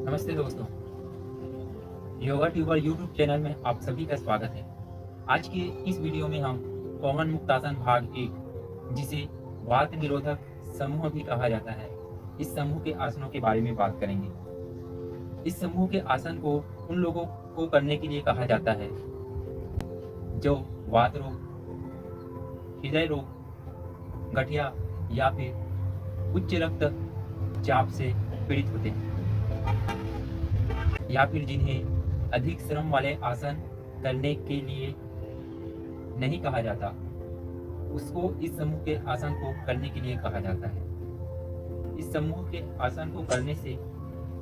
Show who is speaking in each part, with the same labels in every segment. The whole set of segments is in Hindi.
Speaker 1: नमस्ते दोस्तों, योगा ट्यूबर यूट्यूब चैनल में आप सभी का स्वागत है। आज के इस वीडियो में हम पवन मुक्तासन भाग 1, जिसे वात निरोधक समूह भी कहा जाता है, इस समूह के आसनों के बारे में बात करेंगे। इस समूह के आसन को उन लोगों को करने के लिए कहा जाता है जो वात रोग, हृदय रोग, गठिया या फिर उच्च रक्तचाप से पीड़ित होते हैं, या फिर जिन्हें अधिक श्रम वाले आसन करने के लिए नहीं कहा जाता, उसको इस समूह के आसन को करने के लिए कहा जाता है। इस समूह के आसन को करने से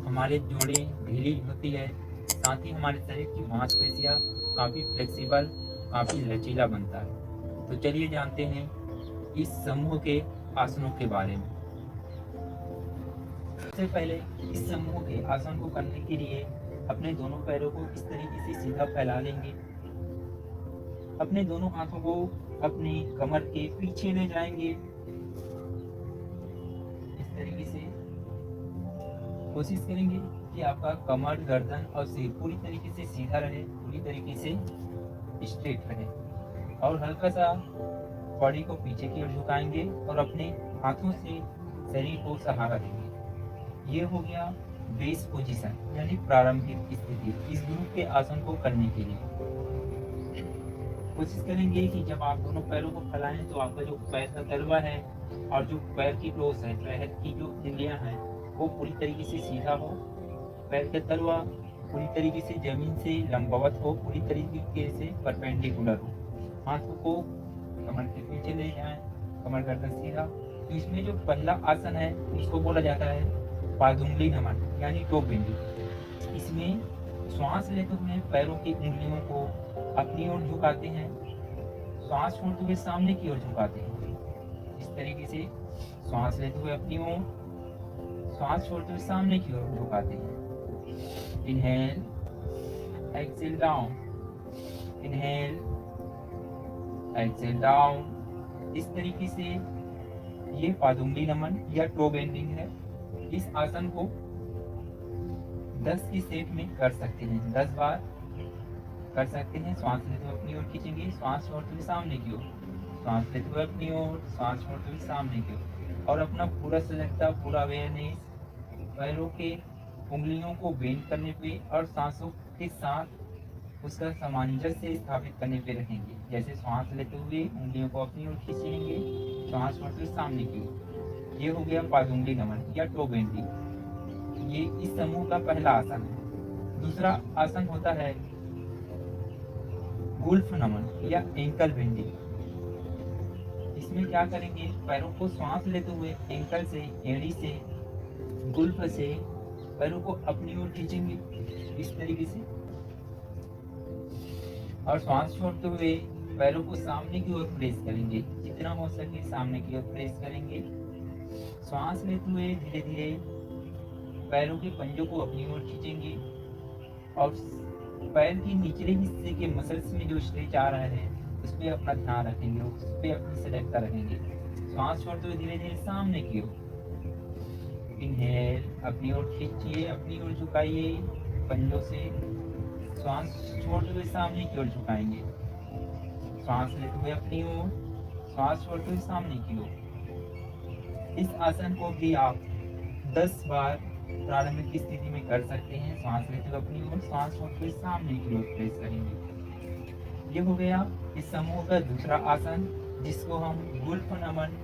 Speaker 1: हमारे जोड़ें ढीली होती है, साथ ही हमारे शरीर की मांसपेशियां काफ़ी फ्लेक्सिबल, काफ़ी लचीला बनता है। तो चलिए जानते हैं इस समूह के आसनों के बारे में। सबसे पहले इस समूह के आसन को करने के लिए अपने दोनों पैरों को इस तरीके से सीधा फैला लेंगे। अपने दोनों हाथों को अपनी कमर के पीछे ले जाएंगे। इस तरीके से कोशिश करेंगे कि आपका कमर, गर्दन और सिर पूरी तरीके से सीधा रहे, पूरी तरीके से स्ट्रेट रहे, और हल्का सा बॉडी को पीछे की ओर झुकाएंगे और अपने हाथों से शरीर को सहारा देंगे। ये हो गया बेस पोजीशन, यानी प्रारंभिक स्थिति इस ग्रुप के आसन को करने के लिए। कोशिश करेंगे कि जब आप दोनों पैरों को फैलाएं तो आपका जो पैर का तलवा है और जो पैर की टोस है, पैर की जो उंगलियां हैं, वो पूरी तरीके से सीधा हो। पैर का तलवा पूरी तरीके से जमीन से लंबवत हो, पूरी तरीके से परपेंडिकुलर हो। हाथों को कमर के पीछे ले जाएं, कमर गर्दन सीधा। तो इसमें जो पहला आसन है उसको बोला जाता है पादुंगली नमन, यानी टो बेंडिंग। इसमें श्वास लेते हुए पैरों की उंगलियों को अपनी ओर झुकाते हैं, श्वास छोड़ते हुए सामने की ओर झुकाते हैं। इस तरीके से श्वास लेते हुए अपनी ओर, श्वास छोड़ते हुए सामने की ओर झुकाते हैं। Inhale, exhale down, inhale, exhale down. इस तरीके से ये पादुंगली नमन या टो बेंडिंग है। इस आसन को 10 की सेट में कर सकते हैं, 10 बार कर सकते हैं। श्वास लेते हुए अपनी ओर खींचेंगे, श्वास छोड़ते हुए सामने की ओर, श्वास लेते हुए अपनी ओर, श्वास छोड़ते हुए सामने की ओर, और अपना पूरा सजगता, पूरा अवेयरनेस पैरों के उंगलियों को बेंड करने पे और सांसों के साथ उसका सामंजस्य स्थापित करने पे रखेंगे। जैसे श्वास लेते हुए उंगलियों को अपनी ओर खींचेंगे, श्वास छोड़ते हुए सामने की ओर। ये हो गया पादुंगली नमन या टो बेंडिंग। ये इस समूह का पहला आसन है। दूसरा आसन होता है गुल्फ नमन या एंकल बेंडिंग। इसमें क्या करेंगे, पैरों को श्वास लेते हुए एंकल से, एड़ी से, गुल्फ से पैरों को अपनी ओर खींचेंगे इस तरीके से, और श्वास छोड़ते हुए पैरों को सामने की ओर प्रेस करेंगे, जितना हो सके सामने की ओर प्रेस करेंगे। श्वास लेते हुए धीरे धीरे पैरों के पंजों को अपनी ओर खींचेंगे और पैर के निचले हिस्से के मसल्स में जो स्ट्रेच आ रहा है उस पर अपना ध्यान रखेंगे, उस पर अपनी सजगता रखेंगे। श्वास छोड़ते हुए धीरे धीरे सामने की ओर। इनहेल, अपनी ओर खींचिए, अपनी ओर झुकाइए पंजों से। श्वास छोड़ते हुए सामने की ओर झुकाएंगे, श्वास लेते हुए अपनी ओर, श्वास छोड़ते हुए सामने की ओर। इस आसन को भी आप 10 बार प्रारंभिक स्थिति में कर सकते हैं। श्वास लेते हुए अपनी ओर, श्वास छोड़ते हुए सामने की ओर प्रेस करेंगे। ये हो गया इस समूह का दूसरा आसन, जिसको हम गुल्फ नमन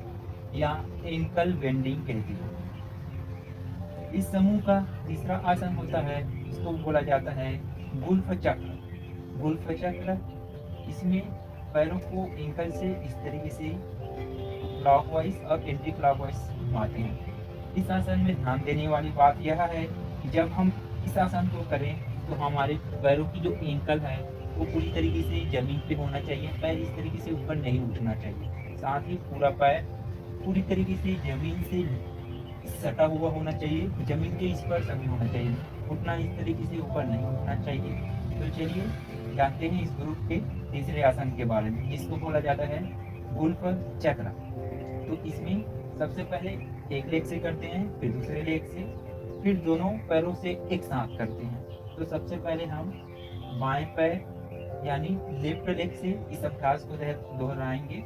Speaker 1: या एंकल बेंडिंग कहते हैं। इस समूह का तीसरा आसन होता है, इसको बोला जाता है गुल्फ चक्र। गुल्फ चक्र, इसमें पैरों को एंकल से इस तरीके से क्लॉकवाइज और एंटी क्लॉकवाइज घुमाते हैं। इस आसन में ध्यान देने वाली बात यह है कि जब हम इस आसन को करें तो हमारे पैरों की जो एंकल है वो पूरी तरीके से जमीन पे होना चाहिए, पैर इस तरीके से ऊपर नहीं उठना चाहिए। साथ ही पूरा पैर पूरी तरीके से जमीन से सटा हुआ होना चाहिए, जमीन के स्पर्श भी होना चाहिए, उठना इस तरीके से ऊपर नहीं उठना चाहिए। तो चलिए जानते हैं इस ग्रुप के तीसरे आसन के बारे में, जिसको बोला जाता है गुल्फ चक्र। तो इसमें सबसे पहले एक लेग से करते हैं, फिर दूसरे लेग से, फिर दोनों पैरों से एक साथ करते हैं। तो सबसे पहले हम बाएं पैर यानी लेफ्ट लेग से इस अभ्यास को दोहराएंगे,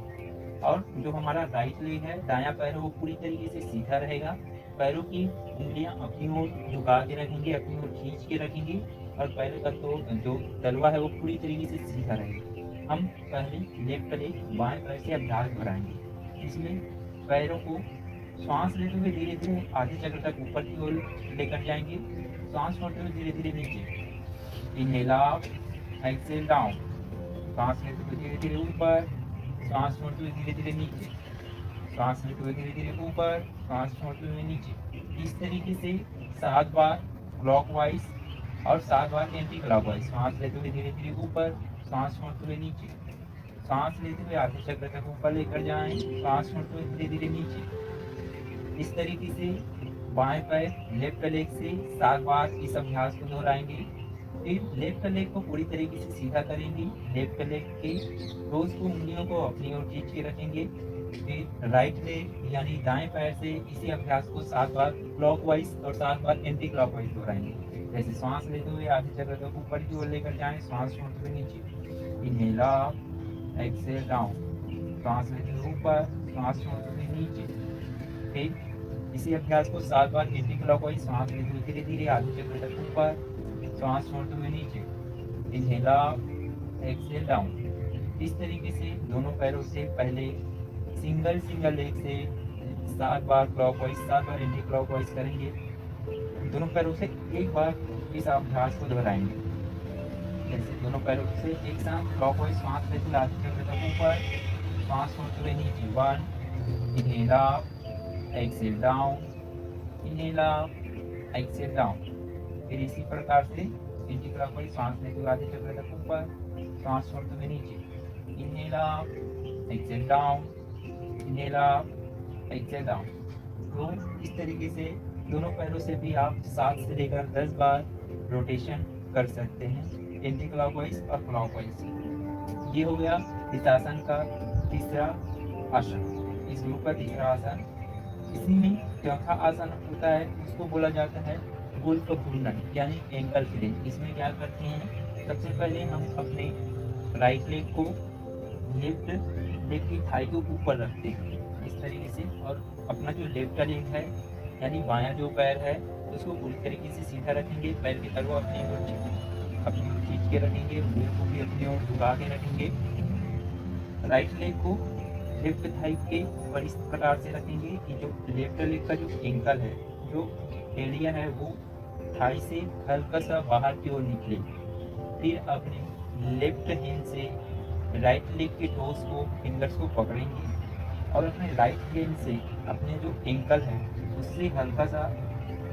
Speaker 1: और जो हमारा राइट लेग है, दायां पैर है, वो पूरी तरीके से सीधा रहेगा। पैरों की उंगलियां अपनी ओर झुका के रखेंगे, अपनी ओर खींच के रखेंगे, और पैर का तो जो तलवा है वो पूरी तरीके से सीधा रहेगा। हम पहले लेफ्ट लेग बाएं पैर से अभ्यास दोहराएंगे। इसमें पैरों को श्वास लेते हुए धीरे धीरे आधे चक्र तक ऊपर की ओर लेकर जाएंगे। श्वास छोड़ते हुए धीरे धीरे नीचे। Inhale up, exhale down. सांस लेते हुए धीरे धीरे ऊपर, सांस छोड़ते हुए धीरे धीरे नीचे। सांस लेते हुए धीरे धीरे ऊपर, सांस छोड़ते हुए नीचे। इस तरीके से 7 बार क्लॉकवाइज और 7 बार एंटी क्लॉकवाइज। सांस लेते हुए धीरे धीरे ऊपर, सांस छोड़ते हुए नीचे। सांस लेते हुए आधे चक्र तक ऊपर लेकर जाएं, सांस छोड़ते हुए धीरे धीरे नीचे। इस तरीके से बाएं पैर लेफ्ट लेग से 7 बार इस अभ्यास को दोहराएंगे। फिर लेफ्ट लेग को पूरी तरीके से सीधा करेंगे। लेफ्ट लेग के टोस को, उंगलियों को अपनी ओर खींच के रखेंगे। फिर राइट लेग यानी दाएं पैर से इसी अभ्यास को 7 बार क्लॉकवाइज और 7 बार एंटी क्लॉकवाइज दोहराएंगे। जैसे सांस लेते हुए आधे चक्र तक ऊपर की ओर लेकर जाएं, सांस छोड़ते हुए नीचे। Inhale up, exhale down. सांस लेते हुए ऊपर, सांस छोड़ते हुए नीचे। फिर इसी अभ्यास को 7 बार एंटी क्लॉकवाइज। सांस लेते हुए धीरे धीरे आधे चक्र तक ऊपर, सांस छोड़ते हुए नीचे। Inhale up, exhale down. इस तरीके से दोनों पैरों से पहले सिंगल लेग से 7 बार क्लॉकवाइज, 7 बार एंटी क्लॉकवाइज करेंगे। दोनों पैरों से एक बार इस अभ्यास को दोहराएंगे। जैसे दोनों पैरों से एक साथ क्लॉकवाइज, सांस लेते हुए आधे चक्र तक ऊपर, सांस छोड़ते हुए नीचे। 1, inhale up, exhale down, inhale up, exhale down. फिर इसी प्रकार से एंटी क्लॉकवाइज, सांस लेते हुए आधे चक्र तक ऊपर, सांस छोड़ते हुए नीचे। Inhale up, exhale down, inhale up, exhale down. तो इस तरीके से दोनों पैरों से भी आप 7 से लेकर 10 बार रोटेशन कर सकते हैं, एंटी क्लॉकवाइज और क्लॉकवाइज। ये हो गया इस आसन का तीसरा आसन, इस ग्रुप का तीसरा आसन। इसी में चौथा आसन होता है, उसको बोला जाता है गुल्फ घूर्णन यानी एंकल फ्रेज। इसमें क्या करते हैं, सबसे पहले हम अपने राइट लेग को लेफ्ट लेग की थाई के ऊपर रखते हैं इस तरीके से, और अपना जो लेफ्ट लेग है यानी बायां जो पैर है उसको पूरी तरीके से सीधा रखेंगे। पैर की तलवा अपनी ओर खींच के रखेंगे, उंगलियों को भी अपनी ओर झुका के रखेंगे। राइट लेग को लेफ्ट थाई के ऊपर इस प्रकार से रखेंगे कि जो लेफ्ट लेग का जो एंकल है, जो एरिया है, वो थाई से हल्का सा बाहर की ओर निकले। फिर अपने लेफ्ट हैंड से राइट लेग के टोस को, फिंगर्स को पकड़ेंगे, और अपने राइट हैंड से अपने जो एंकल है उससे हल्का सा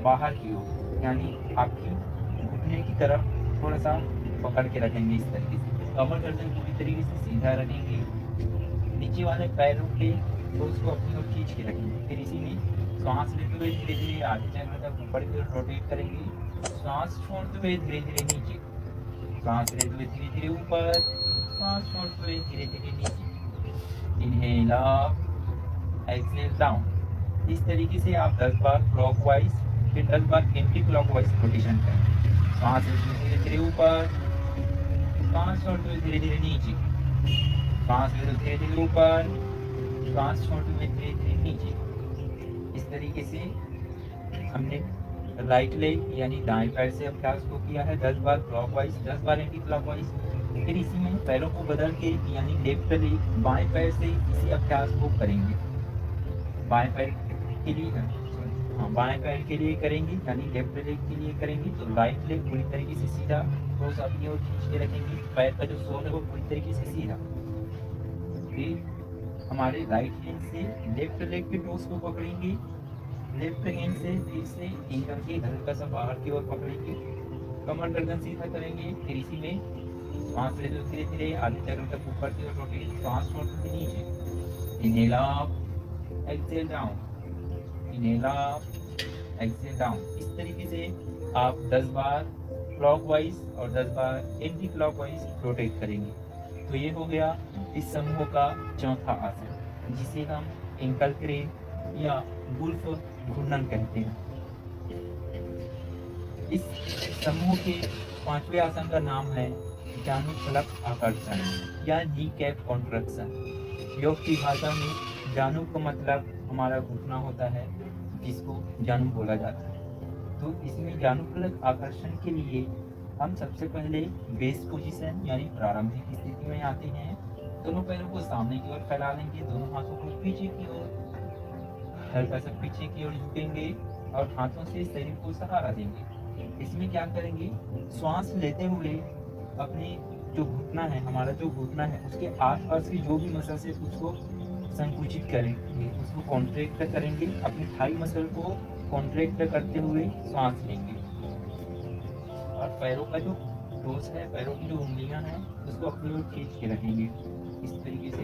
Speaker 1: बाहर की ओर यानी आपकी घुटने की तरफ थोड़ा सा पकड़ के रखेंगे इस तरीके से। कमर गर्दन पूरी तरीके से सीधा रखेंगे। नीचे वाले पैरों के टोस को अपनी ओर खींच के रखेंगे। फिर इसी में सांस लेते हुए धीरे धीरे आधे चक्र तक ऊपर की ओर रोटेट करेंगे। सांस छोड़ते हुए धीरे धीरे नीचे, सांस लेते हुए धीरे धीरे ऊपर, सांस छोड़ते हुए धीरे धीरे नीचे। Inhale up, exhale down. इस तरीके से आप 10 बार क्लॉकवाइज, फिर 10 बार एंटी क्लॉकवाइज रोटेशन करें। सांस लेते हुए धीरे धीरे ऊपर, सांस छोड़ते हुए धीरे धीरे नीचे। सांस लेते हुए धीरे धीरे ऊपर, सांस छोड़ते हुए धीरे धीरे नीचे। इस तरीके से हमने राइट लेग यानी दाएं पैर से अभ्यास को किया है 10 बार क्लॉकवाइज, 10 बार एंटी क्लॉकवाइज। फिर इसी में पैरों को बदल के यानी लेफ्ट लेग बाएं पैर से इसी अभ्यास को करेंगे। बाएं पैर के लिए बाएं पैर के लिए करेंगे यानी लेफ्ट लेग के लिए करेंगे, तो राइट लेग पूरी तरीके से सीधा, टोस अपनी ओर खींच के रखेंगे। पैर का जो सोल है वो पूरी तरीके से सीधा। फिर हमारे राइट हैंड से लेफ्ट लेग के टोस को पकड़ेंगे। लेफ्ट हैंड से फिर से एंकल के हल्का सा बाहर की ओर पकड़ेंगे। कमर गर्दन सीधा करेंगे। फिर इसी में सांस लेते हुए धीरे धीरे आधे चक्र तक ऊपर की ओर रोटेट, सांस छोड़ते हुए नीचे। Inhale up, exhale down, inhale up, exhale down. इस तरीके से आप 10 बार क्लॉकवाइज और 10 बार एंटी क्लॉकवाइज रोटेट करेंगे। तो ये हो गया इस समूह का चौथा आसन, जिसे हम एंकल क्रेन या गुल्फ घूर्णन कहते हैं। इस समूह के पांचवें आसन का नाम है जानुफलक आकर्षण या नी कैप कॉन्ट्रैक्शन। योग की भाषा में जानु का मतलब हमारा घुटना होता है, जिसको जानु बोला जाता है। तो इसमें जानुफलक आकर्षण के लिए हम सबसे पहले बेस पोजीशन यानी प्रारंभिक स्थिति में आते हैं। दोनों पैरों को सामने की ओर फैला लेंगे, दोनों हाथों को पीछे की ओर हल्का सा पीछे की ओर झुकेंगे और हाथों से शरीर को सहारा देंगे। इसमें क्या करेंगे, श्वास लेते हुए अपने जो घुटना है, हमारा जो घुटना है उसके आसपास की जो भी मसल है उसको संकुचित करेंगे, उसको कॉन्ट्रैक्ट करेंगे। अपनी थाई मसल को कॉन्ट्रैक्ट करते हुए सांस लेंगे और पैरों का जो टोस है, पैरों की जो उंगलियां हैं उसको अपनी ओर खींच के रखेंगे इस तरीके से।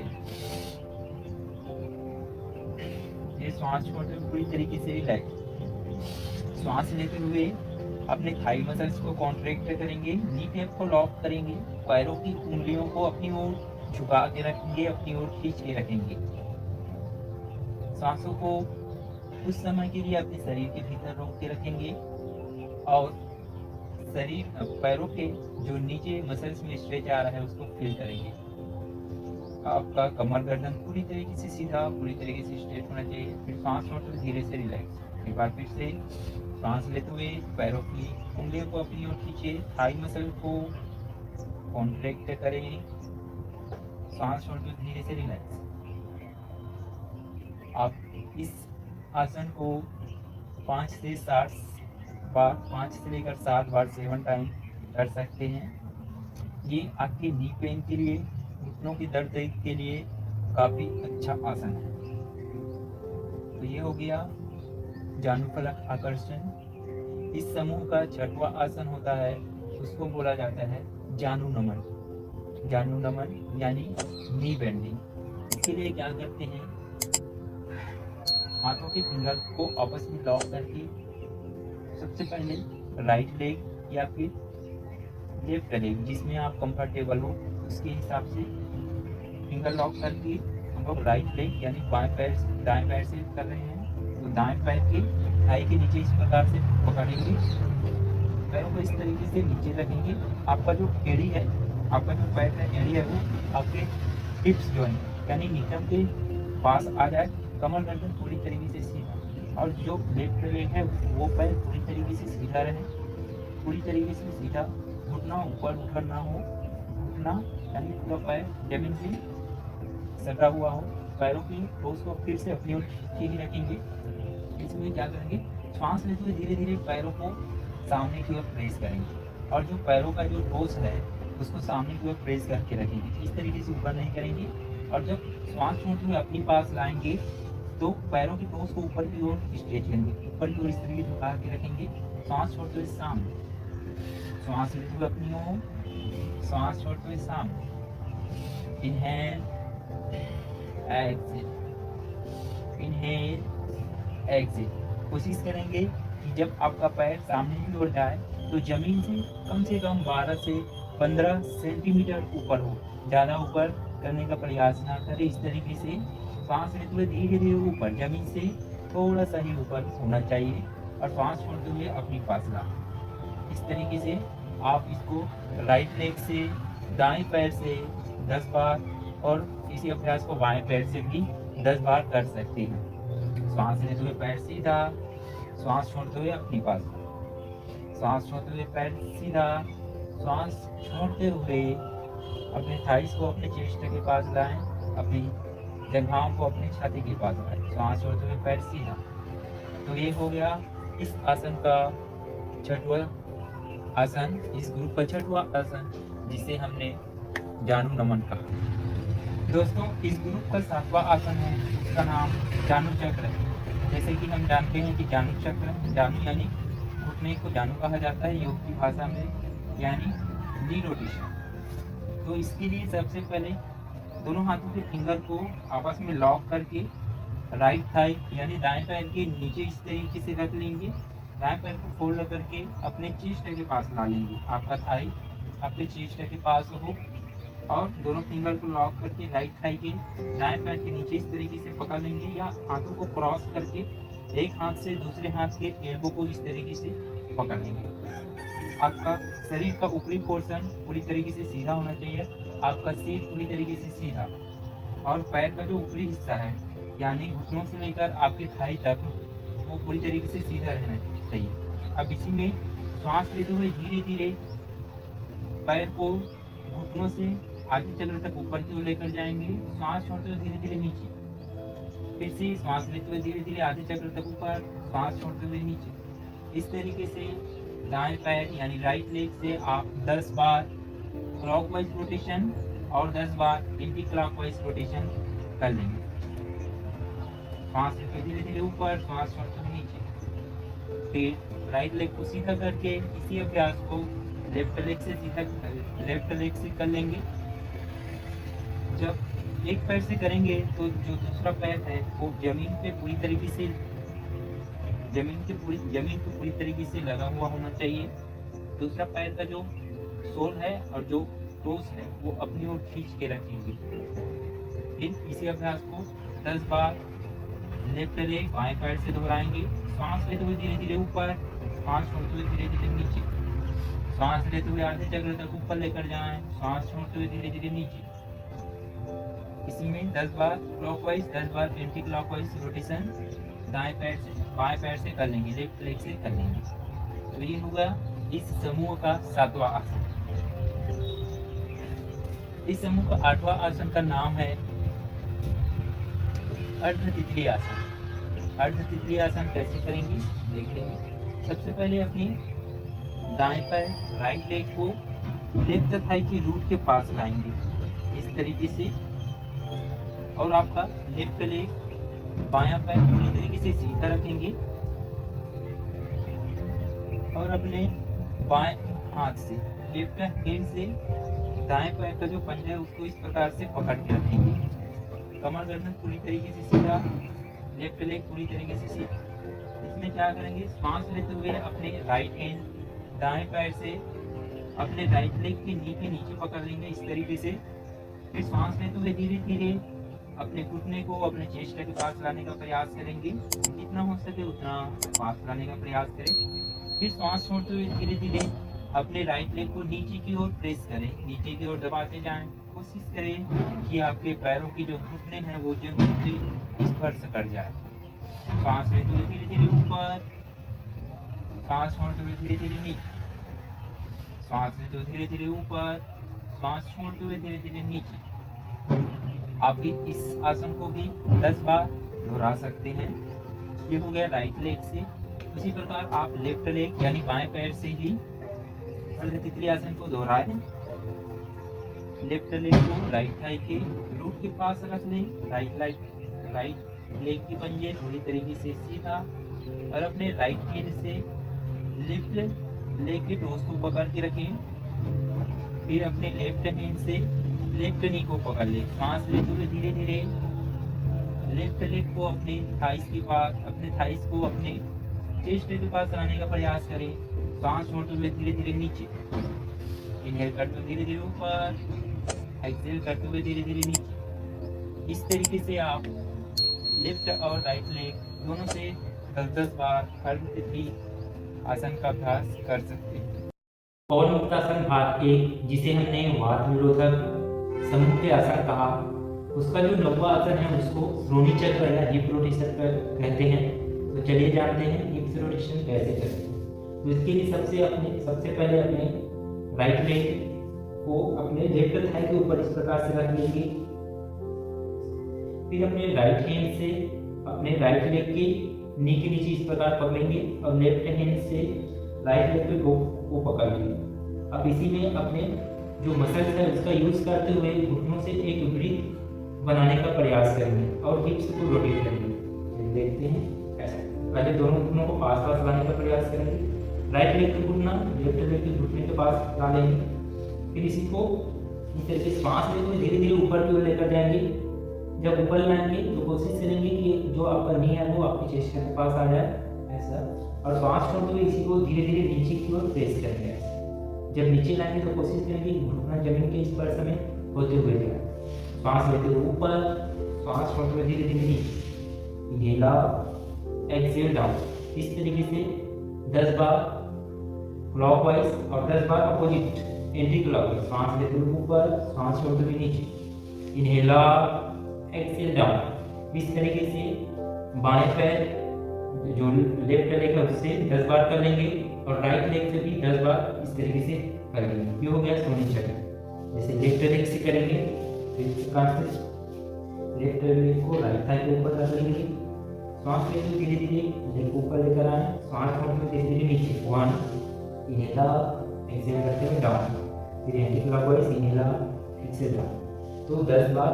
Speaker 1: ये श्वास छोड़ते हुए पूरी तरीके से रिलैक्स। श्वास लेते हुए अपने थाई मसल्स को कॉन्ट्रैक्ट करेंगे, नी कैप को लॉक करेंगे, पैरों की उंगलियों को अपनी ओर झुका के रखेंगे, अपनी ओर खींच के रखेंगे। सांसों को कुछ समय के लिए अपने शरीर के भीतर रोक के रखेंगे और शरीर पैरों के जो नीचे मसल्स में स्ट्रेच आ रहा है उसको फील करेंगे। आपका कमर गर्दन पूरी तरीके से सीधा, पूरी तरीके से स्ट्रेट होना चाहिए। फिर सांस छोड़ते हुए धीरे से रिलैक्स। एक बार फिर से सांस लेते हुए पैरों की उंगलियों को अपनी ओर खींचे, थाई मसल को कॉन्ट्रैक्ट करें, सांस छोड़ते हुए धीरे से रिलैक्स। आप इस आसन को 5 से 7 बार, 5 से लेकर 7 बार 7 टाइम कर सकते हैं। ये आपके नी पेन के लिए, घुटनों की दर्द के लिए काफी अच्छा आसन है। तो ये हो गया जानुफलक आकर्षण। इस समूह का छठवां आसन होता है, उसको बोला जाता है जानु नमन। जानु नमन यानी नी बेंडिंग। इसके लिए क्या करते हैं, हाथों के फिंगर को आपस में लॉक करके सबसे पहले राइट लेग या फिर लेफ्ट लेग, जिसमें आप कंफर्टेबल हो उसके हिसाब से फिंगर लॉक करके हम लोग राइट लेग यानी बाएं पैर से दाएं पैर से कर रहे हैं। तो दाएं पैर के थाई के नीचे इस प्रकार से पकड़ेंगे, पैरों को इस तरीके से नीचे रखेंगे। आपका जो एड़ी है, आपका जो पैर का एड़ी है वो आपके हिप्स जॉइंट यानी नीटम के पास आ जाए, कमर गर्दन पूरी तरीके से सीधा, और जो लेफ्ट लेग है वो पैर पूरी तरीके से सीधा रहे, पूरी तरीके से सीधा। घुटना ऊपर उठर ना हो, घुटना यानी पूरा पैर जमीन से सटा हुआ हो। पैरों की टोस को फिर से अपनी ओर खींच के रखेंगे। इसमें क्या करेंगे, सांस लेते हुए धीरे धीरे पैरों को सामने की ओर प्रेस करेंगे और जो पैरों का जो टोस है उसको सामने की ओर प्रेस करके रखेंगे। इस तरीके से ऊपर नहीं करेंगे। और जब श्वास छोड़ते हुए अपने पास लाएंगे तो पैरों की टोस को ऊपर की ओर स्ट्रेच करेंगे, ऊपर की ओर इस तरीके से झुका के रखेंगे। सांस छोड़ते हुए सामने, श्वास लेते हुए अपनी ओर, सांस छोड़ते हुए सामने। Inhale exhale, inhale exhale. कोशिश करेंगे कि जब आपका पैर सामने की ओर जाए तो जमीन से कम 12 से 15 सेंटीमीटर ऊपर हो, ज़्यादा ऊपर करने का प्रयास ना करें। इस तरीके से सांस लेते हुए धीरे धीरे ऊपर, जमीन से थोड़ा सा ही ऊपर होना चाहिए और सांस छोड़ते हुए अपनी पास ला। इस तरीके से आप इसको राइट लेग से, दाएं पैर से 10 बार और इसी अभ्यास को बाएं पैर से भी 10 बार कर सकते हैं। सांस लेते हुए पैर सीधा, सांस छोड़ते हुए अपनी पास, सांस छोड़ते हुए पैर सीधा, सांस छोड़ते हुए अपने थाइस को अपने चेस्ट के पास लाएं, अपनी जंघाओं को अपने छाती के पास लाएं, सांस छोड़ते हुए पैर सीधा। तो ये हो गया इस आसन का छठवां आसन, इस ग्रुप का छठवां आसन जिसे हमने जानु नमन कहा। दोस्तों, इस ग्रुप का 7वां आसन है, उसका नाम जानु चक्र है। जैसे कि हम जानते हैं कि जानु चक्र, जानु यानी घुटने को जानु कहा जाता है योग की भाषा में, यानी नी रोटेशन। तो इसके लिए सबसे पहले दोनों हाथों के फिंगर को आपस में लॉक करके राइट थाई यानी दाएं पैर के नीचे इस तरीके से रख लेंगे। दाएं पैर को फोल्ड करके अपने चेस्ट के पास ला लेंगे। आपका थाई अपने चेस्ट के पास हो और दोनों फिंगर को लॉक करके राइट थाई के दाएं पैर के नीचे इस तरीके से पकड़ लेंगे, या हाथों को क्रॉस करके एक हाथ से दूसरे हाथ के एल्बो को इस तरीके से पकड़ लेंगे। आपका शरीर का ऊपरी पोर्शन पूरी तरीके से सीधा होना चाहिए, आपका सिर पूरी तरीके से सीधा, और पैर का जो ऊपरी हिस्सा है यानी घुटनों से लेकर आपकी थाई तक वो पूरी तरीके से सीधा रहना चाहिए। अब इसी में श्वास लेते हुए धीरे धीरे पैर को घुटनों से आगे चक्र तक ऊपर की ओर लेकर जाएंगे, श्वास छोड़ते हुए धीरे धीरे नीचे, फिर से श्वास लेते हुए धीरे धीरे आधे चक्र तक ऊपर, श्वास छोड़ते हुए नीचे। इस तरीके से दाएं पैर यानी राइट लेग से आप 10 बार क्लॉकवाइज रोटेशन और 10 बार एंटी क्लॉकवाइज रोटेशन कर लेंगे। श्वास लेते धीरे धीरे ऊपर, श्वास छोड़ते हुए नीचे। फिर राइट लेग को सीधा करके इसी अभ्यास को लेफ्ट लेग से कर लेंगे। जब एक पैर से करेंगे तो जो दूसरा पैर है वो जमीन पे पूरी तरीके से जमीन पे पूरी तरीके से लगा हुआ होना चाहिए। दूसरा पैर का जो सोल है और जो टोस है वो अपनी ओर खींच के रखेंगे। फिर इसी अभ्यास को 10 बार लेफ्ट लेग बाएं पैर से दोहराएंगे। सांस लेते हुए धीरे धीरे ऊपर, सांस छोड़ते हुए धीरे धीरे नीचे। सांस लेते हुए आधे चक्र तक ऊपर लेकर जाएं, सांस छोड़ते हुए धीरे धीरे नीचे। इसी में 10 बार क्लॉकवाइज, 10 बार एंटी क्लॉकवाइज रोटेशन दाएं पैर से बाएं पैर से कर लेंगे, लेफ्ट लेग से कर लेंगे। तो ये होगा इस समूह का 7वां आसन। इस समूह का 8वां आसन का नाम है अर्ध तितली आसन। अर्ध तितली आसन कैसे करेंगे देख लेंगे। सबसे पहले अपनी दाएं पैर राइट लेग को लेफ्ट थाई की रूट के पास लाएंगे इस तरीके से, और आपका लेफ्ट लेग बायां पैर पूरी तरीके से सीधा रखेंगे और अपने बाएं हाथ से लेफ्ट हैंड से दाएं पैर का जो पंजा है उसको इस प्रकार से पकड़ के रखेंगे। कमर गर्दन पूरी तरीके से सीधा, लेफ्ट लेग पूरी तरीके से सीधा। इसमें क्या करेंगे, सांस लेते हुए अपने राइट हैंड दाएं पैर से अपने राइट लेग के नी के नीचे पकड़ लेंगे इस तरीके से। फिर सांस लेते हुए धीरे धीरे अपने घुटने को अपने चेस्ट के पास लाने का प्रयास करेंगे, जितना हो सके उतना पास लाने का प्रयास करें। फिर सांस छोड़ते हुए धीरे धीरे अपने राइट लेग को नीचे की ओर प्रेस करें, नीचे की ओर दबाते जाएं। कोशिश करें कि आपके पैरों की जो घुटने हैं वो जमीन से स्पर्श कर जाए। सांस लेते हुए धीरे धीरे ऊपर, सांस छोड़ते हुए धीरे धीरे नीचे, सांस लेते हुए धीरे धीरे ऊपर, सांस छोड़ते हुए धीरे धीरे नीचे। आप भी इस आसन को भी 10 बार दोहरा सकते हैं। ये हो गया राइट लेग से। उसी प्रकार आप लेफ्ट लेग यानी बाएं पैर से ही अर्ध तितली आसन को दोहराएं। लेफ्ट लेग को राइट थाई के रूट के पास रख लें, राइट लेग की पंजे पूरी तरीके से सीधा, और अपने राइट हैंड से लेफ्ट लेग के टोस को पकड़ के रखें। फिर अपने लेफ्ट हैंड से लेफ्ट नी को पकड़ ले। सांस लेते हुए धीरे धीरे लेफ्ट लेग को अपने थाइस के पास, अपने थाइस को अपने चेस्ट के पास लाने का प्रयास करें। सांस छोड़ते हुए धीरे धीरे नीचे, इनहेल करते हुए धीरे धीरे ऊपर, एक्सहेल करते हुए धीरे धीरे नीचे। इस तरीके से आप लेफ्ट और राइट लेग दोनों से 10-10 बार अर्ध तितली आसन का अभ्यास कर सकते हैं। पवन मुक्तासन भाग 1, जिसे हमने वात निरोधक समूह के आसन कहा, उसका जो 9वां आसन है उसको श्रोणी चक्र या हिप रोटेशन कहते हैं। तो चलिए जानते हैं हिप रोटेशन कैसे करते हैं। तो इसके लिए सबसे पहले अपने राइट लेग को अपने लेफ्ट थाई के ऊपर इस प्रकार से रख लेंगे। फिर अपने राइट हैंड से अपने राइट लेग के नी के नीचे इस प्रकार पकड़ेंगे और लेफ्ट हैंड से राइट लेग पे को पकड़ लेंगे। अब इसी में अपने जो मसल्स है उसका यूज करते हुए घुटनों से एक वृत्त बनाने का प्रयास करेंगे और हिप्स को रोटेट करेंगे। देखते हैं ऐसा। पहले दोनों घुटनों को पास पास लाने का प्रयास करेंगे। राइट लेग का घुटना लेफ्ट लेग के घुटने के पास ला लेंगे। फिर इसी को इस तरह से सांस लेते हुए धीरे धीरे ऊपर की ओर लेकर जाएंगे। जब ऊपर लाएंगे तो कोशिश करेंगे कि जो आपका नी है वो आपके चेस्ट के पास आ जाए ऐसा, और सांस छोड़ते हुए इसी को धीरे धीरे नीचे की ओर प्रेस करेंगे। जब नीचे लाएंगे तो कोशिश करेंगे घुटना जमीन के स्पर्श में होते हुए जाए। सांस लेते हुए ऊपर, सांस छोड़ते हुए धीरे धीरे नीचे, इनहेल अप, एक्सहेल डाउन। इस तरीके से 10 बार क्लॉकवाइज और 10 बार अपोजिट एंटी क्लॉकवाइज। सांस लेते हुए ऊपर, सांस छोड़ते हुए नीचे। इनहेला एक्सेल डाउन। इस तरीके से बाएं पैर जो लेफ्ट लेग है उससे 10 बार कर लेंगे और राइट लेग से भी 10 बार इस तरीके से कर लेंगे। ये हो गया सोनी चक्र। जैसे लेफ्ट लेग से करेंगे तो इस प्रकार से लेफ्ट लेग को राइट थाई के ऊपर रख लेंगे। सांस लेते हुए धीरे धीरे लेग को ऊपर लेकर आए, सांस छोड़ते हुए धीरे धीरे नीचे। 1 इनहेला एक्सेल करते हुए डाउन, फिर एंटी क्लॉकवाइज इनहेला एक्सेल डाउन। तो 10 बार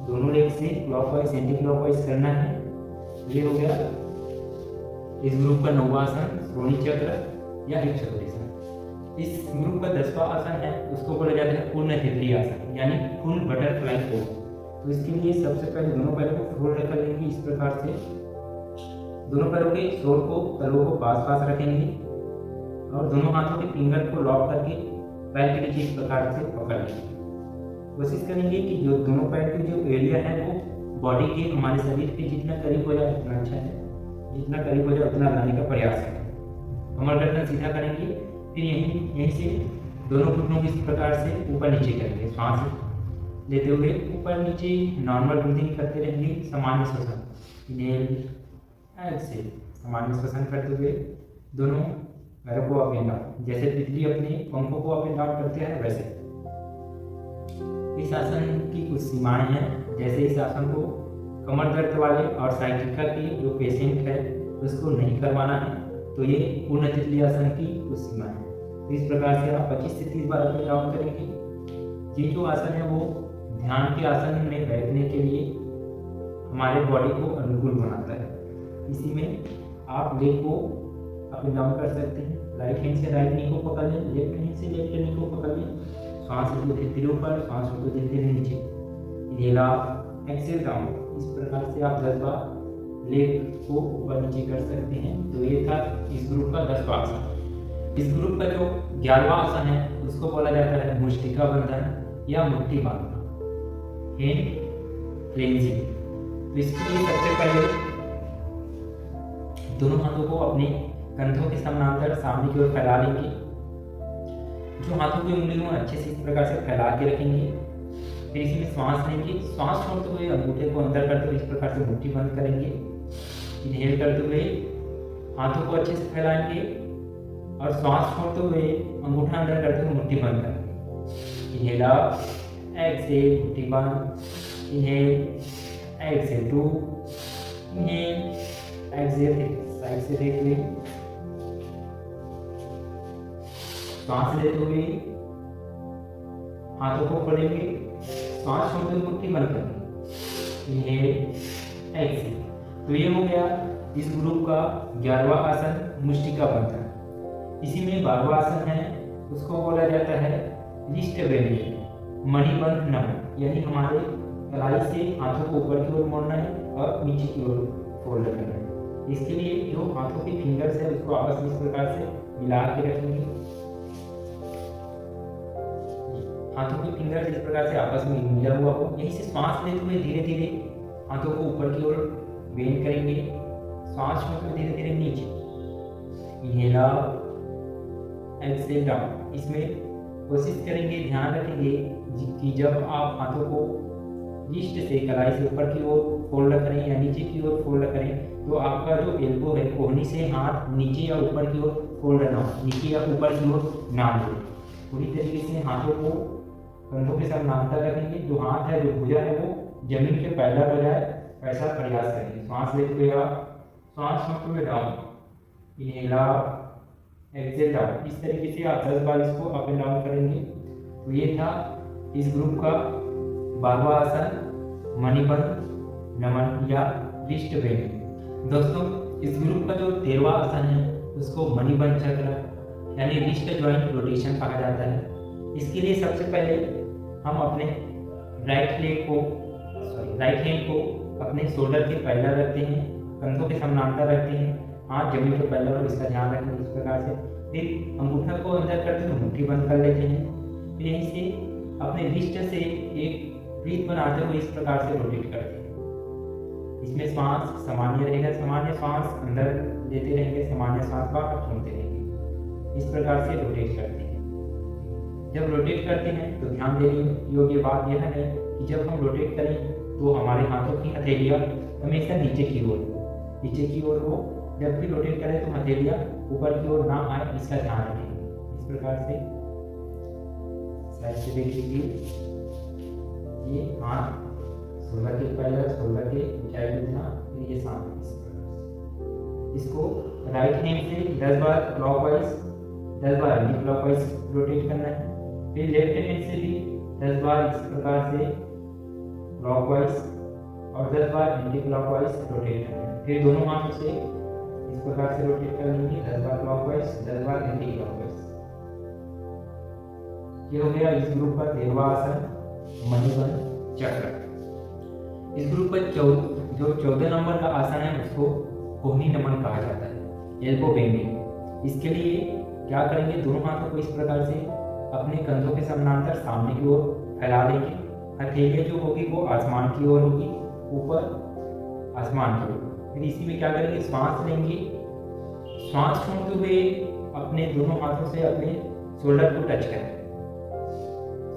Speaker 1: दोनों लेग से क्लॉकवाइज एंटी क्लॉकवाइज करना है। ये हो गया इस ग्रुप का 9वां आसन श्रोणी चक्र या हिप चक्रासन। इस ग्रुप का 10वां आसन है उसको बोला जाता है पूर्ण तितली आसन यानी फुल बटरफ्लाई पोज। तो इसके लिए सबसे पहले दोनों पैरों को फोल्ड कर लेंगे इस प्रकार से। दोनों पैरों के सोल को तलवों को पास पास रखेंगे और दोनों हाथों के फिंगर को लॉक करके पैर के नीचे इस प्रकार से पकड़ लेंगे। कोशिश करेंगे कि जो दोनों पैर की जो एरिया है वो बॉडी के हमारे शरीर के जितना करीब हो जाए उतना अच्छा है, जितना करीब हो जाए उतना लाने का प्रयास करें। कमर गर्दन सीधा करेंगे, फिर यहीं से दोनों घुटनों को इस प्रकार से ऊपर नीचे करेंगे। सांस लेते हुए ऊपर नीचे नॉर्मल ब्रीथिंग करते रहेंगे। सामान्य श्वसन इनहेल एक्सेल, सामान्य श्वसन करते हुए दोनों पैरों को अप एंड डाउन, जैसे तितली अपने पंखों को अप एंड डाउन करते हैं वैसे। इस आसन की कुछ सीमाएं हैं, जैसे इस आसन को कमर दर्द वाले और साइटिका के जो पेशेंट है उसको नहीं करवाना है, तो ये पूर्ण तितली आसन की कुछ सीमा है। तो इस प्रकार से आप 25 से 30 बार अपने डाउन करेंगे। ये जो आसन है वो ध्यान के आसन में बैठने के लिए हमारे बॉडी को अनुकूल बनाता है। इसी में आप लेग को अप एंड डाउन कर सकते हैं। राइट हैंड से राइट नी को पकड़ लें, लेफ्ट हैंड से लेफ्ट नी को पकड़ लें। सांस को धीरे धीरे ऊपर, सांस को धीरे धीरे नीचे। इनहेला एक्सेल डाउन। इस प्रकार से आप 10 बार लेग को ऊपर नीचे कर सकते हैं। तो ये था इस ग्रुप का 10वां आसन। इस ग्रुप का जो 11वां आसन है उसको बोला जाता है मुष्टिका बंधन या मुट्ठी बांधना, हैंड क्लेंजिंग। तो इसके लिए सबसे पहले दोनों हाथों को अपने कंधों के समानांतर सामने की ओर फैला लेंगे। जो हाथों की उंगलियों अच्छे से इस प्रकार से फैला के रखेंगे। फिर इसमें सांस लेंगे, सांस छोड़ते हुए अंगूठे को अंदर करते हुए इस प्रकार से मुट्ठी बंद करेंगे। इनहेल करते हुए हाथों को अच्छे से फैलाएंगे और सांस छोड़ते हुए अंगूठा अंदर करते हुए मुट्ठी बंद करेंगे। इनहेला एक्सेल मुट्ठी बंद, inhale exhale 2, inhale exhale side से देख लें। सांस लेते हुए हाथों को खोलेंगे, सांस छोड़ते हुए मुट्ठी बंद करेंगे। Inhale exhale. तो ये हो गया इस ग्रुप का 11वां आसन मुष्टिका बंधन। इसी में 12वां आसन है उसको बोला जाता है रिस्ट बेंडिंग मणिबंध नमन, यानी हमारे कलाई से हाथों को ऊपर की ओर मोड़ना है और नीचे की ओर फोल्ड करना है। इसके लिए जो हाथों के फिंगर्स है उसको आपस में इस प्रकार से मिला के रखेंगे। हाथों के फिंगर्स इस प्रकार से आपस में मिला हुआ हो। यहीं से सांस लेते हुए धीरे धीरे हाथों को ऊपर की ओर बेंड करेंगे। सांस छोड़ते हुए धीरे धीरे नीचे। इनहेला एक्सेल डाउन। इसमें कोशिश करेंगे, ध्यान रखेंगे कि जब आप हाथों को रिस्ट से कलाई से ऊपर की ओर फोल्ड करें या नीचे की ओर फोल्ड करें तो आपका जो एल्बो है कोहनी से हाथ नीचे या ऊपर की ओर फोल्ड ना हो, नीचे या ऊपर की ओर ना हो। पूरी तरीके से हाथों को कंधों के समानांतर रखेंगे। जो हाथ है, जो भुजा है वो जमीन के पैरेलल हो जाए ऐसा प्रयास करेंगे। सांस लेते हुए आप, सांस छोड़ते हुए डाउन, इनहेला एक्सेल डाउन। इस तरीके से आप 10 बार इसको अप एंड डाउन करेंगे। तो ये था इस ग्रुप का 12वां आसन मणिबंध नमन या रिस्ट बेंडिंग। दोस्तों इस ग्रुप का जो 13वां आसन है उसको मणिबंध चक्र यानी रिस्ट जॉइंट रोटेशन कहा जाता है। इसके लिए सबसे पहले हम अपने राइट हैंड को अपने शोल्डर के पैरेलल रखते हैं, कंधों के समानांतर रखते हैं, हाथ जमीन के पैरेलल और इसका ध्यान रखें इस प्रकार से। फिर अंगूठा को अंदर करते हुए मुट्ठी बंद कर लेते हैं। फिर यहीं से अपने रिस्ट से एक वृत्त बनाते हुए इस प्रकार से रोटेट करते हैं। इसमें सांस सामान्य रहेगा, सामान्य सांस अंदर लेते रहेंगे, सामान्य सांस बाहर छोड़ते रहेंगे। इस प्रकार से रोटेट करते हैं। जब रोटेट करते हैं तो ध्यान देने योग्य बात यह है कि जब हम रोटेट करें तो हमारे हाथों की हथेलियाँ हमेशा नीचे की ओर हो। जब भी रोटेट करें तो हथेलियाँ ऊपर की ओर ना आए, इसका ध्यान रखें। इस प्रकार से साइड से देख लीजिए, ये हाथ शोल्डर के पहले शोल्डर के ऊंचाई पे देना, फिर ये सामने इस प्रकार। इसको राइट हैंड से 10 बार क्लॉकवाइज 10 बार एंटी क्लॉकवाइज रोटेट करना है। फिर लेफ्ट हैंड से भी 10 बार इस प्रकार से क्लॉकवाइज और 10 बार एंटी क्लॉकवाइज रोटेट करना है। फिर दोनों हाथों से इस प्रकार से रोटेट कर लेंगे, 10 बार क्लॉकवाइज 10 बार एंटी क्लॉकवाइज। ये हो गया इस ग्रुप का 13वां आसन, मणिबंध चक्र। इस ग्रुप का जो 14 नंबर का आसन है उसको कोहनी नमन कहा जाता है, एल्बो बेंडिंग। इसके लिए क्या करेंगे, दोनों हाथों को इस प्रकार से अपने कंधों के समानांतर सामने की ओर फैला देंगे। हथेलियाँ जो होगी वो आसमान की ओर होगी, ऊपर आसमान की ओर। फिर इसी में क्या करेंगे, श्वास लेंगे। श्वास छोड़ते हुए अपने दोनों हाथों से अपने शोल्डर को टच करें।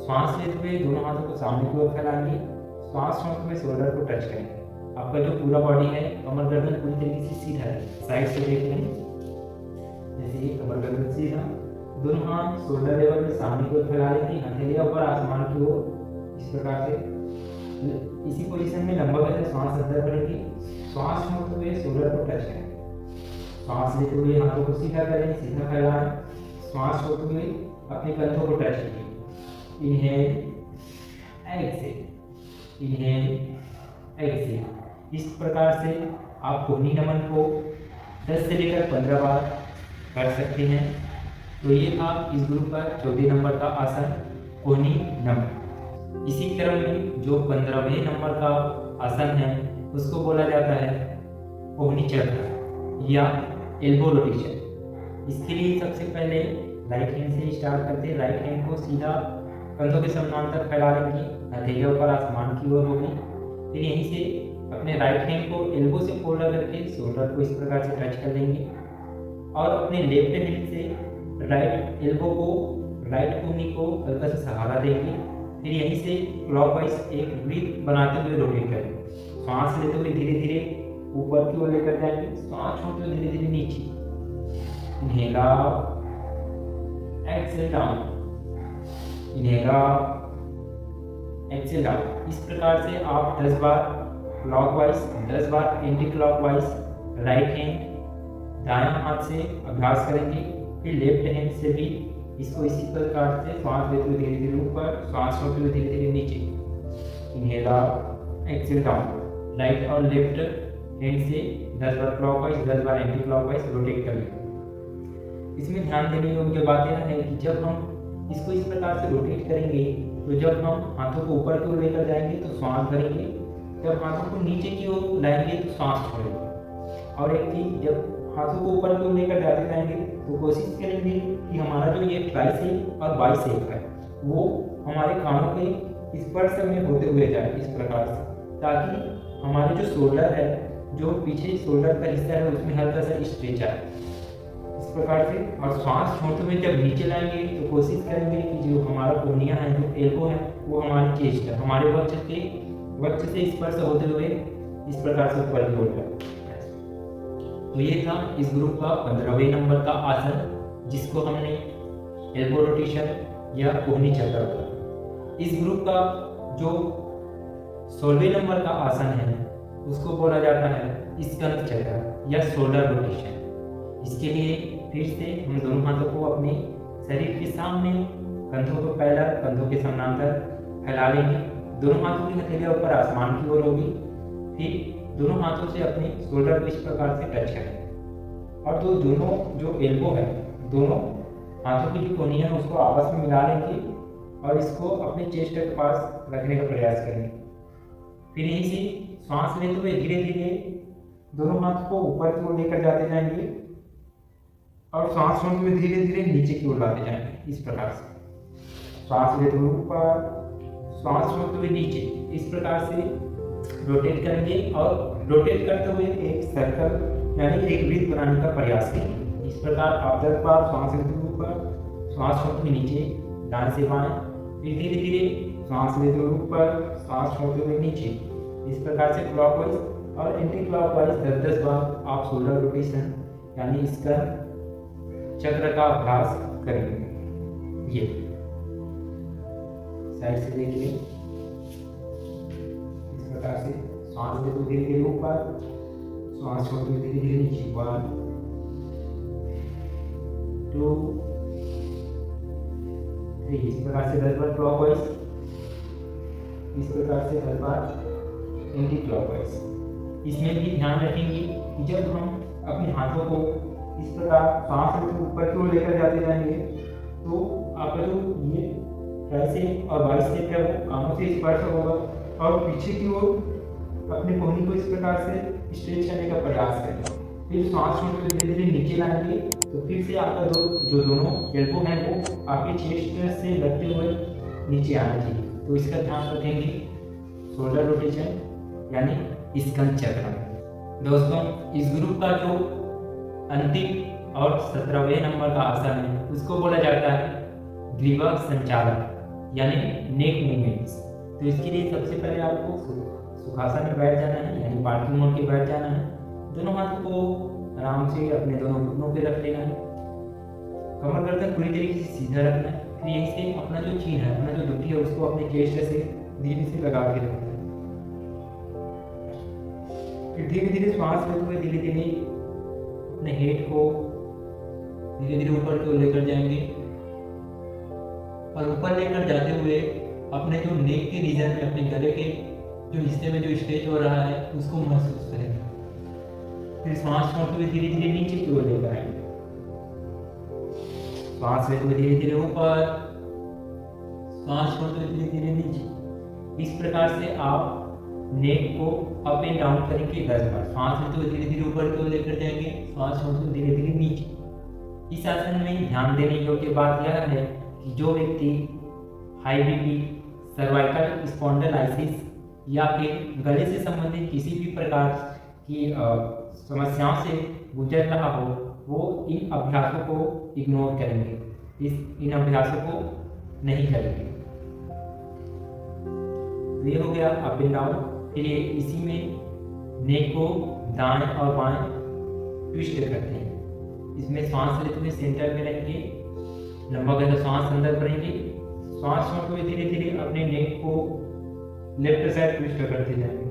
Speaker 1: श्वास लेते हुए दोनों हाथों को सामने की ओर फैलाएंगे। श्वास छोड़ते हुए शोल्डर को टच करें। आपका जो पूरा बॉडी है, कमर गर्दन पूरी तरीके से सीधा है। साइड से देख लें, जैसे ये कमर गर्दन सीधा, दोनों हाथ शोल्डर लेवल में सामने की ओर फैला लेंगे, हथेलियां ऊपर आसमान की ओर इस प्रकार से। इसी पोजीशन में लंबा करके श्वास अंदर करेंगे। श्वास छोड़ते हुए शोल्डर को टच करें। श्वास लेते हुए हाथों को सीधा करें, सीधा फैलाएं। श्वास छोड़ते हुए अपने कंधों को टच कीजिए। Inhale exhale, inhale exhale. इस प्रकार से आप कोहनी नमन को 10 से लेकर 15 बार कर सकते हैं। तो ये था इस ग्रुप का 14 नंबर का आसन, कोहनी नमन। इसी क्रम में जो 15वें नंबर का आसन है उसको बोला जाता है कोहनी चक्र या एल्बो रोटेशन। इसके लिए सबसे पहले राइट हैंड से स्टार्ट करते हैं। राइट हैंड को सीधा कंधों के समानांतर फैला लेंगे, हथेलियों पर आसमान की ओर होगी। फिर यहीं से अपने राइट हैंड को एल्बो से फोल्ड करके शोल्डर को इस प्रकार से टच कर लेंगे और अपने लेफ्ट हैंड से राइट एल्बो को, राइट कोहनी को हल्का सा सहारा देंगे। फिर यहीं से क्लॉकवाइज एक वृत्त बनाते हुए रोटेट करेंगे। सांस लेते हुए धीरे धीरे ऊपर की ओर लेकर जाएंगे, सांस छोड़ते हुए धीरे धीरे नीचे। Inhale up, exhale down, inhale up, exhale down. इस प्रकार से आप 10 बार क्लॉकवाइज 10 बार एंटी क्लॉकवाइज राइट हैंड दायां हाथ से अभ्यास करेंगे। फिर लेफ्ट हैंड से भी इसको इसी प्रकार से श्वास लेते हुए धीरे धीरे ऊपर, श्वास छोड़ते हुए धीरे धीरे नीचे। Inhale up, exhale down. Right और लेफ्ट हैंड से 10 बार क्लॉकवाइज 10 बार एंटी क्लॉकवाइज रोटेट करेंगे। इसमें ध्यान देने योग्य बात यह है कि जब हम इसको इस प्रकार से रोटेट करेंगे तो जब हम हाथों को ऊपर की ओर लेकर जाएंगे तो श्वास भरेंगे, जब हाथों को नीचे की ओर लाएंगे तो सांस छोड़ेंगे। और एक चीज, जब हाथों को ऊपर की ओर लेकर जाते जाएंगे तो कोशिश करेंगे कि हमारा जो ये ट्राइसेप और बाइसेप है वो हमारे कानों के स्पर्श में होते हुए जाए इस प्रकार से, ताकि हमारे जो शोल्डर है, जो पीछे शोल्डर का हिस्सा है उसमें हल्का सा स्ट्रेच आए इस प्रकार से। और श्वास छोड़ते हुए जब नीचे लाएंगे तो कोशिश करेंगे कि जो हमारा कोहनिया है, जो एल्बो है, वो हमारी चेस्ट है, हमारे वक्ष से स्पर्श होते हुए इस प्रकार से ऊपर की ओर जाए। तो ये था इस ग्रुप का 15वें नंबर का आसन, जिसको हमने एल्बो रोटेशन या कोहनी चक्र बोला। इस ग्रुप का जो 16वें नंबर का आसन है उसको बोला जाता है स्कंद चक्र या शोल्डर रोटेशन। इसके लिए फिर से हम दोनों हाथों को अपने शरीर के सामने, कंधों को पहला कंधों के समानांतर फैला लेंगे। दोनों हाथों की हथेलियां ऊपर आसमान की ओर होगी। फिर दोनों हाथों से अपने शोल्डर को इस प्रकार से टच करें और दोनों जो एल्बो है, दोनों हाथों की जो कोहनियां है उसको आपस में मिला लेंगे और इसको अपने चेस्ट के पास रखने का प्रयास करेंगे। फिर यहीं से सांस लेते हुए धीरे धीरे दोनों हाथ को ऊपर की ओर लेकर जाते जाएंगे और सांस छोड़ते हुए धीरे धीरे नीचे की ओर लाते जाएंगे इस प्रकार से। सांस लेते हुए ऊपर, सांस छोड़ते हुए नीचे, इस प्रकार से रोटेट करेंगे और रोटेट करते हुए एक सर्कल यानी एक वृत्त बनाने का प्रयास करेंगे। इस प्रकार आप 10 बार सांस लेते हुए
Speaker 2: ऊपर, सांस छोड़ते हुए नीचे, दाएं से बाएं, फिर धीरे धीरे सांस लेते हुए ऊपर, सांस छोड़ते हुए नीचे। इस प्रकार से क्लॉकवाइज और एंटी क्लॉकवाइज 10-10 बार आप शोल्डर रोटेशन यानी इसका चक्र का अभ्यास करेंगे। ये साइड से देखिए, इस प्रकार से सांस लेते हुए धीरे धीरे ऊपर, सांस छोड़ते हुए धीरे धीरे नीचे। 1 2 3। इस प्रकार से 10 बार क्लॉकवाइज, इस प्रकार से 10 बार एंटी क्लॉकवाइज। इसमें भी ध्यान रखेंगे कि जब हम अपने हाथों को इस प्रकार सांस लेते ऊपर की ओर लेकर जाते जाएंगे तो आपका जो ये ट्राइसेप और बाइसेप है वो कानों से स्पर्श होगा और पीछे की ओर अपने कोहनी को इस प्रकार से स्ट्रेच करने का प्रयास करें। फिर सांस छोड़कर धीरे धीरे नीचे लाएंगे तो फिर से आपका जो दोनों एल्बो हैं वो आपके चेस्ट से लगते हुए नीचे आना चाहिए। तो इसका ध्यान रखेंगे। शोल्डर रोटेशन यानी स्कंद चक्र। दोस्तों, इस ग्रुप का जो अंतिम और 17वें नंबर का आसन है उसको बोला जाता है ग्रीवा संचालन यानी नेक मूवमेंट्स। तो इसके लिए सबसे पहले आपको सुखासन में बैठ जाना है यानी पालकी मोड़ के बैठ जाना है। दोनों हाथों को आराम से अपने दोनों घुटनों पे रख लेना है। कमर गर्दन पूरी तरीके से सीधा रखना है। फिर यहीं से अपना जो चीन है, अपना जो दुखी है उसको अपने चेस्ट से धीरे से लगा के रखना है। फिर धीरे धीरे श्वास लेते हुए धीरे धीरे अपने हेड को धीरे धीरे ऊपर की ओर लेकर जाएंगे और ऊपर लेकर जाते हुए अपने जो नेक के रीजन में, अपने गले के जो हिस्से में जो स्ट्रेच हो रहा है उसको महसूस करेंगे। फिर सांस छोड़ते हुए धीरे धीरे नीचे की ओर लेकर आएंगे। सांस लेते हुए धीरे धीरे ऊपर, सांस छोड़ते हुए धीरे धीरे नीचे। इस प्रकार से आप नेक को अप एंड डाउन करेंगे 10 बार। सांस लेते हुए धीरे धीरे ऊपर की ओर लेकर जाएंगे, सांस छोड़ते हुए धीरे धीरे नीचे। इस आसन में ध्यान देने योग्य बात यह है कि जो व्यक्ति हाई बीपी, सर्वाइकल स्पॉन्डिलाइसिस या फिर गले से संबंधित किसी भी प्रकार की समस्याओं से गुजर रहा हो वो इन अभ्यासों को इग्नोर करेंगे, इन अभ्यासों को नहीं करेंगे। तो ये हो गया अप एंड डाउन। फिर ये इसी में नेक को दाएं और बाएं ट्विस्ट करते हैं। इसमें सांस लेते हुए सेंटर में रहेंगे, लंबा गहरा सांस अंदर भरेंगे, सांस छोड़ते हुए धीरे धीरे अपने नेक को लेफ्ट साइड ट्विस्ट करते जाएंगे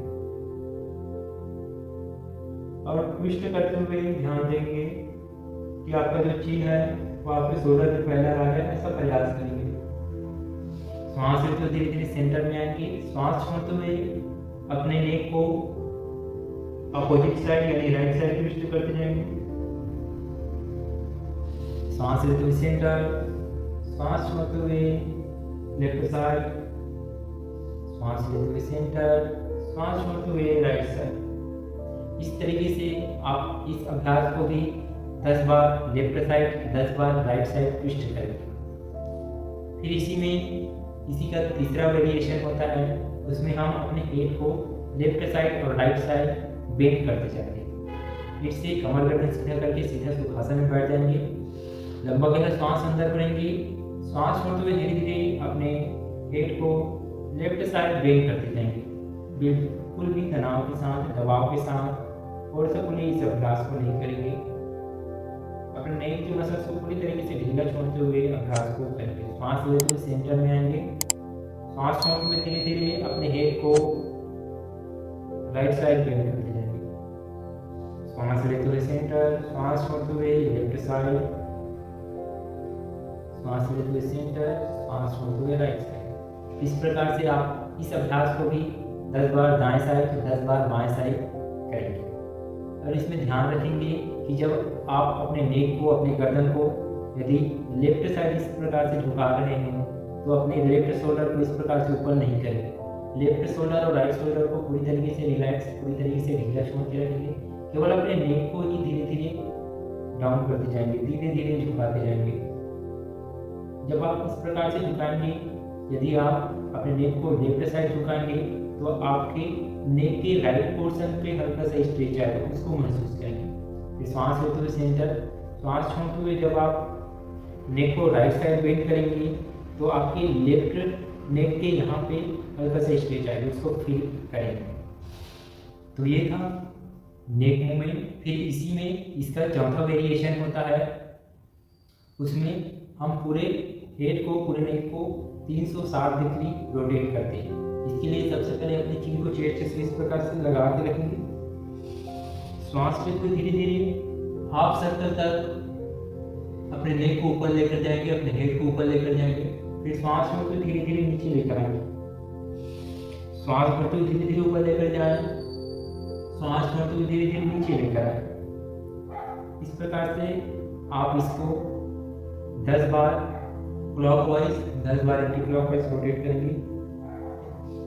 Speaker 2: और ट्विस्ट करते हुए ध्यान देंगे कि आपका जो चीन है वो आपके शोल्डर पे फैला रहा है, ऐसा प्रयास करेंगे। सांस लेते हुए धीरे धीरे सेंटर में आएंगे, सांस छोड़ते हुए अपने नेक को अपोजिट साइड यानी राइट साइड ट्विस्ट करते जाएंगे। सांस लेते हुए सेंटर, सांस छोड़ते हुए लेफ्ट साइड, सांस लेते हुए सेंटर, सांस छोड़ते हुए राइट साइड। इस तरीके से आप इस अभ्यास को भी 10 बार लेफ्ट साइड, 10 बार राइट साइड ट्विस्ट करेंगे। फिर इसी का तीसरा वेरिएशन होता है, उसमें हम अपने हेड को लेफ्ट साइड और राइट साइड बेंड करते जाएंगे। फिर से कमर गर्दन सीधा करके सीधा सुखासन में बैठ जाएंगे, लंबा गहरा सांस अंदर भरेंगे, सांस छोड़ते हुए धीरे धीरे अपने हेड को लेफ्ट साइड बेंड करते जाएंगे, बिल्कुल भी तनाव के साथ, दबाव के साथ और पूरी इस अभ्यास को नहीं करेंगे। अपने नेक की मसल्स को पूरी तरीके से ढीला छोड़ते हुए अभ्यास को करेंगे। सांस लेते हुए सेंटर में आएंगे, सांस छोड़ते हुए धीरे धीरे अपने हेड को राइट साइड बेंड करते जाएंगे। सांस लेते हुए सेंटर, सांस छोड़ते हुए लेफ्ट साइड, सांस लेते हुए सेंटर, सांस छोड़ते हुए राइट साइड। इस प्रकार से आप इस अभ्यास को भी 10 बार दाएं साइड, 10 बार बाएं साइड करेंगे। और इसमें ध्यान रखेंगे कि जब आप अपने नेक को, अपने गर्दन को यदि लेफ्ट साइड इस प्रकार से झुका रहे हैं तो अपने लेफ्ट शोल्डर को इस प्रकार से ऊपर नहीं करेंगे। लेफ्ट शोल्डर और राइट शोल्डर को पूरी तरीके से रिलैक्स, पूरी तरीके से ढीला छोड़ के रखेंगे। केवल अपने नेक को ही धीरे धीरे डाउन करते जाएंगे, धीरे धीरे झुकाते जाएंगे। जब आप इस प्रकार से झुकाएंगे, यदि आप अपने नेक को लेफ्ट साइड झुकाएंगे तो आपके नेक के राइट पोर्शन पे हल्का सा स्ट्रेच आएगा, उसको महसूस करेंगे। फिर सांस लेते हुए सेंटर, सांस छोड़ते हुए जब आप नेक को राइट साइड बेंड करेंगे तो आपके लेफ्ट नेक के यहाँ पे हल्का सा स्ट्रेच आएगा, उसको फील करेंगे। तो ये था नेक मूवमेंट। फिर इसी में इसका चौथा वेरिएशन होता है, उसमें हम पूरे हेड को, पूरे नेक को 360 डिग्री रोटेट करते हैं। इसके लिए सबसे पहले अपने चिन को चेस्ट से इस प्रकार से लगा के रखेंगे। श्वास लेते हुए धीरे धीरे हाफ सर्कल तक अपने नेक को ऊपर लेकर जाएंगे, अपने हेड को ऊपर लेकर जाएंगे। फिर श्वास में तो धीरे धीरे नीचे लेकर आएंगे, श्वास भरते हुए धीरे धीरे ऊपर लेकर जाए, श्वास भरते हुए धीरे धीरे नीचे लेकर आए। इस प्रकार से आप इसको 10 बार क्लॉकवाइज, 10 बार एंटी क्लॉकवाइज रोटेट करेंगे।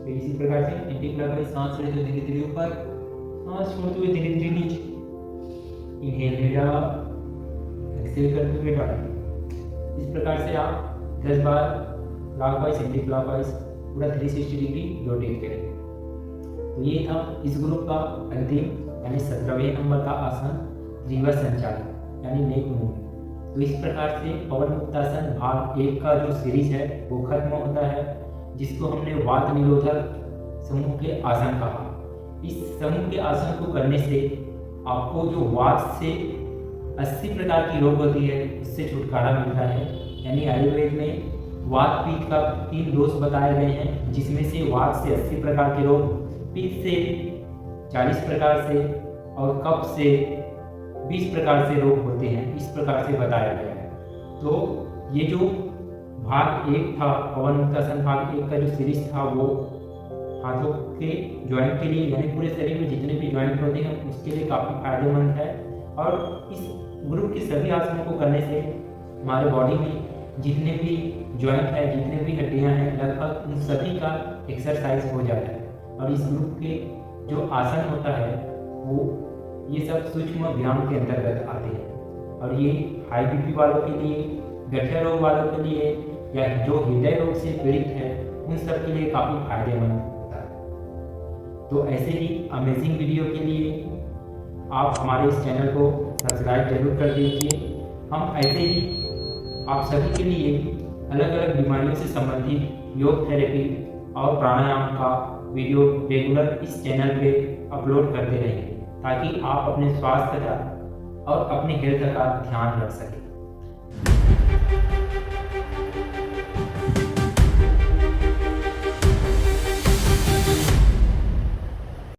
Speaker 2: फिर इसी प्रकार से एंटी क्लॉकवाइज सांस लेते हुए धीरे धीरे ऊपर, सांस छोड़ते हुए धीरे धीरे नीचे। इनहेल लिया, एक्सहेल करते हुए डालें। इस प्रकार से आप 10 बार क्लॉकवाइज, एंटी क्लॉकवाइज पूरा 360 डिग्री रोटेट करेंगे। तो ये था इस ग्रुप का अंतिम यानी 17वें नंबर का आसन, रिवर्स संचालन यानी नेक मूवमेंट। तो इस प्रकार से पवन मुक्तासन भाग 1 का जो सीरीज है वो खत्म होता है, जिसको हमने वात निरोधक समूह के आसन कहा। इस समूह के आसन को करने से आपको जो वात से 80 प्रकार की रोग होती है उससे छुटकारा मिलता है। यानी आयुर्वेद में वात पित्त का 3 दोष बताए गए हैं, जिसमें से वात से 80 प्रकार के रोग, पित्त से 40 प्रकार से और कफ से 20 प्रकार से रोग होते हैं, इस प्रकार से बताया गया है। तो ये जो भाग 1 था, पवन मुक्तासन भाग 1 का जो सीरीज था वो हाथों के जॉइंट के लिए यानी पूरे शरीर में जितने भी जॉइंट होते हैं उसके लिए काफ़ी फायदेमंद है। और इस ग्रुप के सभी आसनों को करने से हमारे बॉडी में जितने भी जॉइंट है, जितने भी हड्डियां हैं, लगभग उन सभी का एक्सरसाइज हो जाता है। और इस ग्रुप के जो आसन होता है वो ये सब सूक्ष्म व्यायाम के अंतर्गत आते हैं। और ये हाई बीपी वालों के लिए, गठिया रोग वालों के लिए या जो हृदय रोग से पीड़ित है उन सब के लिए काफ़ी फायदेमंद होता है। तो ऐसे ही अमेजिंग वीडियो के लिए आप हमारे इस चैनल को सब्सक्राइब जरूर कर दीजिए। हम ऐसे ही आप सभी के लिए अलग अलग बीमारियों से संबंधित योग थेरेपी और प्राणायाम का वीडियो रेगुलर इस चैनल पे अपलोड करते रहेंगे, ताकि आप अपने स्वास्थ्य का और अपने हेल्थ का ध्यान रख सकें।